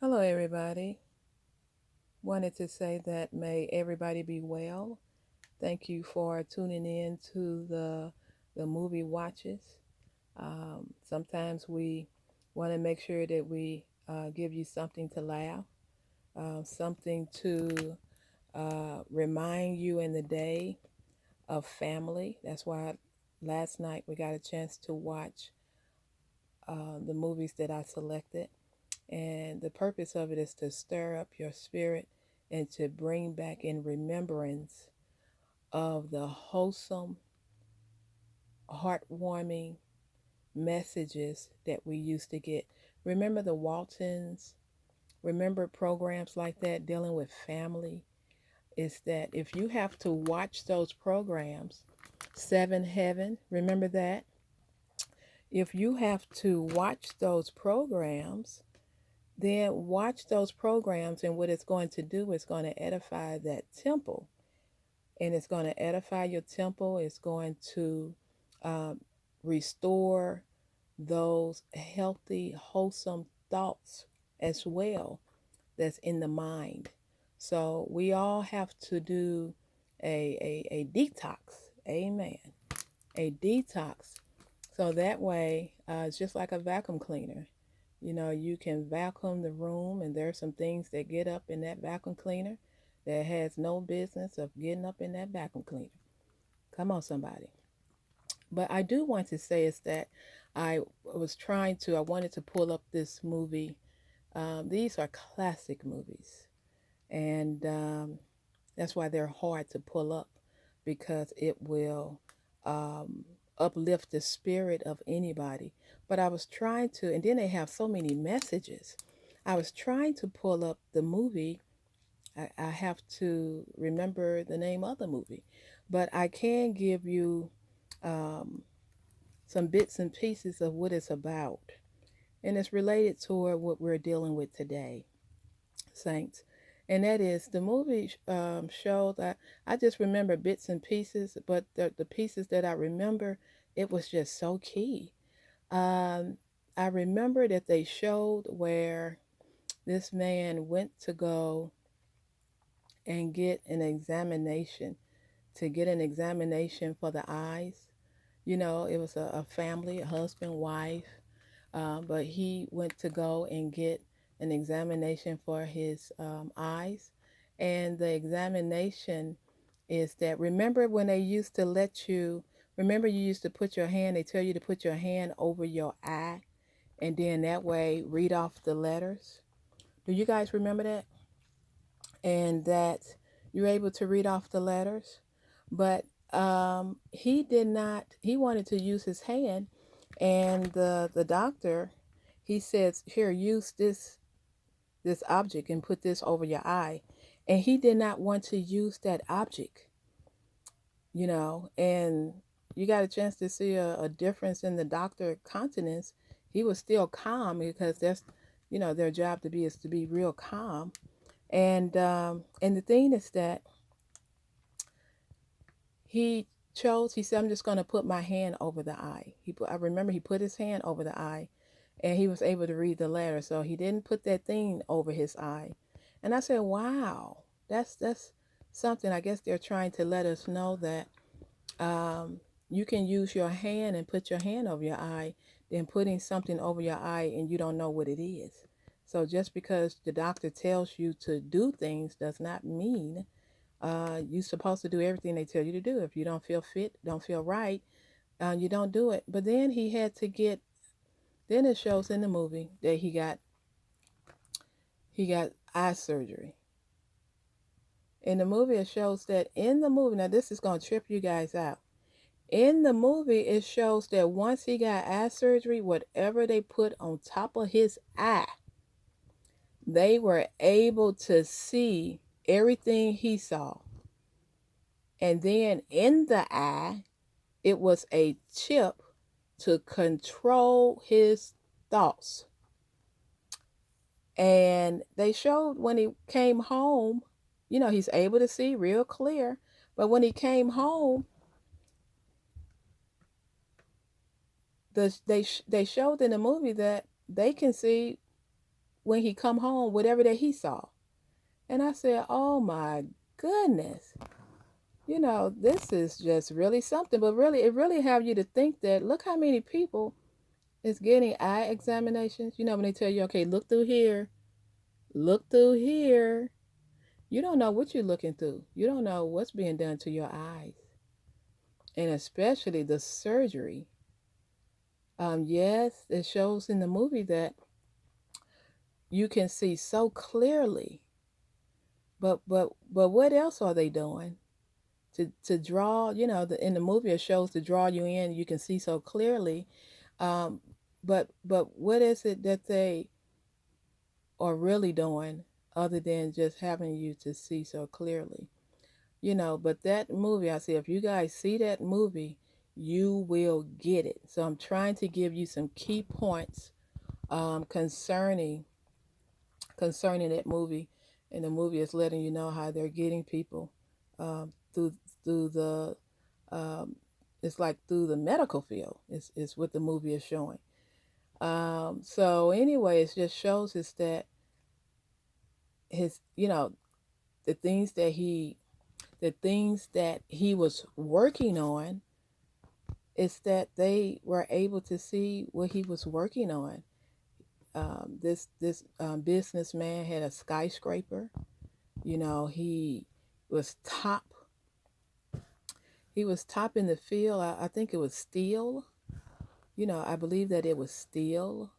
Hello, everybody. Wanted to say that may everybody be well. Thank you for tuning in to the movie watches. Sometimes we want to make sure that we give you something to laugh, something to remind you in the day of family. That's why last night we got a chance to watch the movies that I selected. And the purpose of it is to stir up your spirit and to bring back in remembrance of the wholesome, heartwarming messages that we used to get. Remember the Waltons? Remember programs like that dealing with family? Is that if you have to watch those programs, Seven Heaven, remember that? If you have to watch those programs, then watch those programs, and what it's going to do is going to edify that temple, and it's going to edify your temple. It's going to um, restore those healthy, wholesome thoughts as well that's in the mind. So we all have to do a detox. Amen. A detox. So that way, it's just like a vacuum cleaner. You know, you can vacuum the room, and there's some things that get up in that vacuum cleaner that has no business of getting up in that vacuum cleaner. Come on, somebody. But I do want to say is that I wanted to pull up this movie. These are classic movies, and that's why they're hard to pull up because it will um, uplift the spirit of anybody. But I was trying to, and then they have so many messages. I was trying to pull up the movie. I have to remember the name of the movie, but I can give you um, some bits and pieces of what it's about. And it's related to what we're dealing with today, saints. And that is the movie showed that I just remember bits and pieces, but the pieces that I remember, it was just so key. Um, I remember that they showed where this man went to go and get an examination, to get an examination for the eyes. You know, it was a family, a husband, wife, but he went to go and get an examination for his eyes. And the examination is that, remember when they used to let you, remember you used to put your hand, they tell you to put your hand over your eye and then that way read off the letters. Do you guys remember that? And that you're able to read off the letters. But he did not, he wanted to use his hand, and the doctor, he says, here, use this object and put this over your eye. And he did not want to use that object, you know, and you got a chance to see a difference in the doctor countenance. He was still calm because that's, you know, their job to be is to be real calm. And the thing is that he chose, he said, I'm just going to put my hand over the eye. I remember he put his hand over the eye, and he was able to read the letter. So he didn't put that thing over his eye. And I said, wow, that's something. I guess they're trying to let us know that you can use your hand and put your hand over your eye than putting something over your eye and you don't know what it is. So just because the doctor tells you to do things does not mean you're supposed to do everything they tell you to do. If you don't feel fit, don't feel right, you don't do it. But then he had to get. Then it shows in the movie that he got eye surgery. In the movie, it shows that in the movie. Now this is gonna trip you guys out. In the movie, it shows that once he got eye surgery, whatever they put on top of his eye, they were able to see everything he saw. And then in the eye, it was a chip to control his thoughts. And they showed when he came home, you know, he's able to see real clear. But when he came home, they showed in the movie that they can see when he come home, whatever that he saw. And I said, oh my goodness, this is just really something. But really, it really have you to think that look how many people is getting eye examinations. When they tell you, okay, look through here. You don't know what you're looking through. You don't know what's being done to your eyes. And especially the surgery. Yes, it shows in the movie that you can see so clearly. But what else are they doing? To draw, in the movie it shows to draw you in, you can see so clearly. Um, but what is it that they are really doing other than just having you to see so clearly? But that movie, I say, if you guys see that movie, you will get it. So I'm trying to give you some key points concerning that movie, and the movie is letting you know how they're getting people through the um, it's like through the medical field is what the movie is showing. So anyway, it just shows us that his the things that he was working on is that they were able to see what he was working on. This businessman had a skyscraper. He was top. He was top in the field. I think it was steel. I believe that it was steel.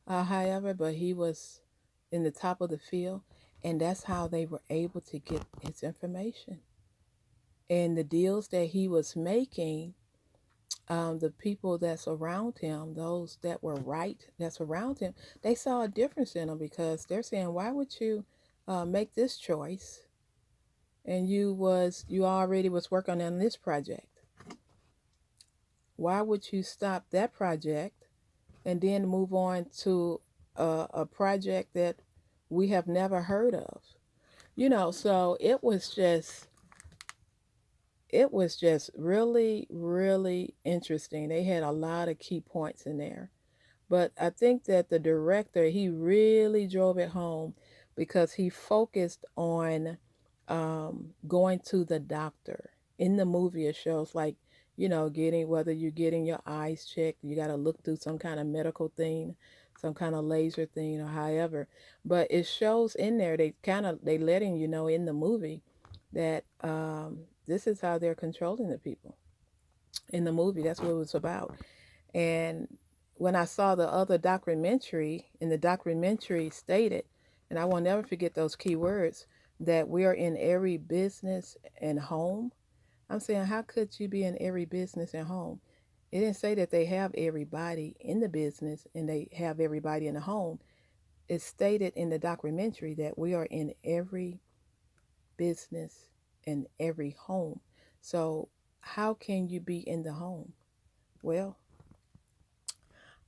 However, but he was in the top of the field, and that's how they were able to get his information. And the deals that he was making, the people that's around him, those that were right that's around him, they saw a difference in him because they're saying, "Why would you make this choice?" And you already was working on this project. Why would you stop that project and then move on to a project that we have never heard of? So it was just really, really interesting. They had a lot of key points in there. But I think that the director, he really drove it home because he focused on going to the doctor. In the movie, it shows like, getting, whether you're getting your eyes checked, you got to look through some kind of medical thing, some kind of laser thing, or however. But it shows in there, they letting you know in the movie that this is how they're controlling the people. In the movie, that's what it was about. And when I saw the other documentary, and the documentary stated, and I will never forget those key words, that we are in every business and home. I'm saying, how could you be in every business and home? It didn't say that they have everybody in the business and they have everybody in the home. It stated in the documentary that we are in every business and every home. So, how can you be in the home? Well,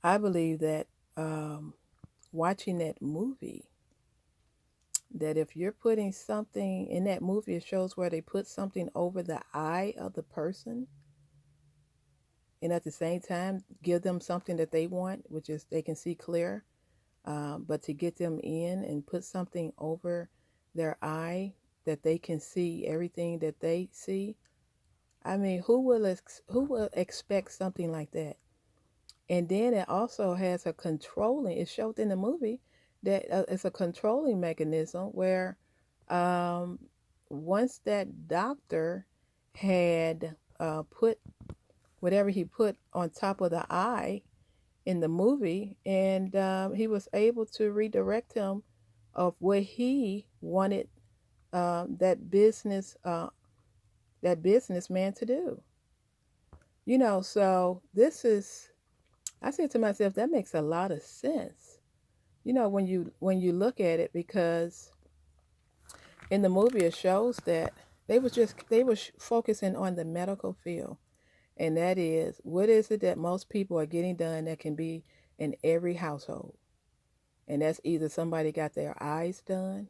I believe that watching that movie, that if you're putting something in that movie, it shows where they put something over the eye of the person, and at the same time give them something that they want, which is they can see clear. But to get them in and put something over their eye that they can see everything that they see. I mean, who will expect something like that? And then it also has a controlling. It showed in the movie that it's a controlling mechanism where um, once that doctor had put whatever he put on top of the eye in the movie, and he was able to redirect him of what he wanted that businessman to do. So this is, I said to myself, that makes a lot of sense. When you look at it, because in the movie it shows that they were focusing on the medical field, and that is, what is it that most people are getting done that can be in every household? And that's either somebody got their eyes done,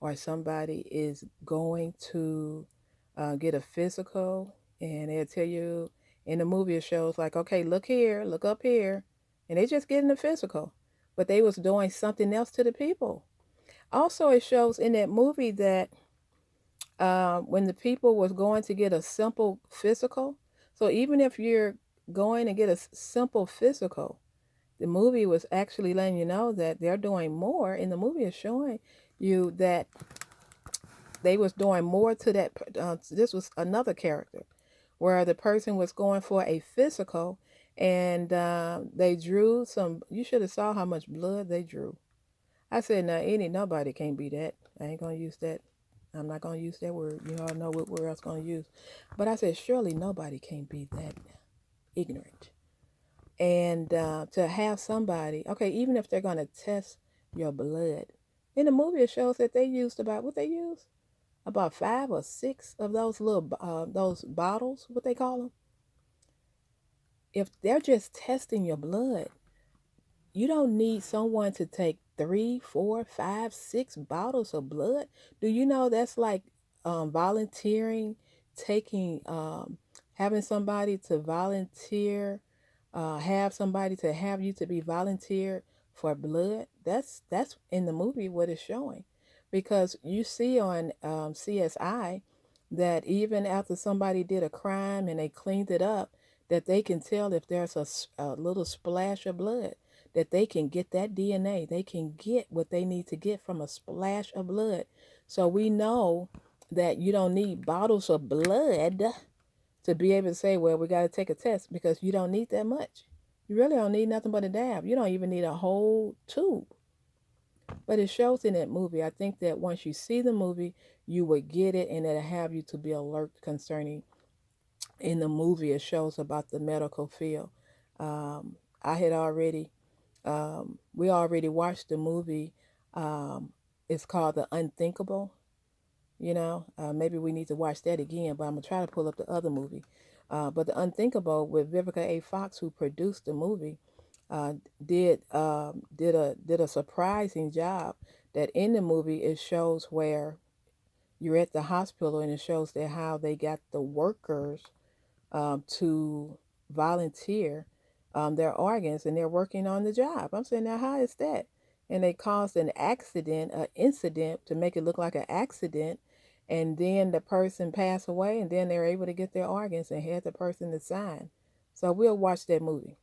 or somebody is going to get a physical, and they'll tell you in the movie it shows like, okay, look here, look up here, and they just getting a physical. but they was doing something else to the people. Also, it shows in that movie that when the people was going to get a simple physical, so even if you're going to get a simple physical, the movie was actually letting you know that they're doing more. And the movie is showing you that they was doing more to that. This was another character where the person was going for a physical, and they drew some. You should have saw how much blood they drew. I said, now any nobody can't be that. I ain't gonna use that. I'm not gonna use that word. You all know what word I was gonna use. But I said, surely nobody can be that ignorant. And to have somebody, okay, even if they're gonna test your blood, in the movie it shows that they used about what they used about 5 or 6 of those little those bottles, what they call them. If they're just testing your blood, you don't need someone to take 3, 4, 5, 6 bottles of blood. Do you know that's like volunteering, taking, having somebody to volunteer, have somebody to have you to be volunteered for blood? That's in the movie what it's showing, because you see on CSI that even after somebody did a crime and they cleaned it up, that they can tell if there's a little splash of blood, that they can get that DNA. They can get what they need to get from a splash of blood. So we know that you don't need bottles of blood to be able to say, well, we got to take a test, because you don't need that much. You really don't need nothing but a dab. You don't even need a whole tube. But it shows in that movie. I think that once you see the movie, you would get it, and it'll have you to be alert concerning. In the movie, it shows about the medical field. I had already we already watched the movie. Um, it's called The Unthinkable. Maybe we need to watch that again, but I'm going to try to pull up the other movie. But The Unthinkable with Vivica A. Fox, who produced the movie, uh, did a surprising job. That in the movie it shows where you're at the hospital, and it shows that how they got the workers to volunteer their organs, and they're working on the job. I'm saying, now how is that? And they caused an accident, an incident, to make it look like an accident, and then the person passed away, and then they're able to get their organs and had the person to sign. So we'll watch that movie.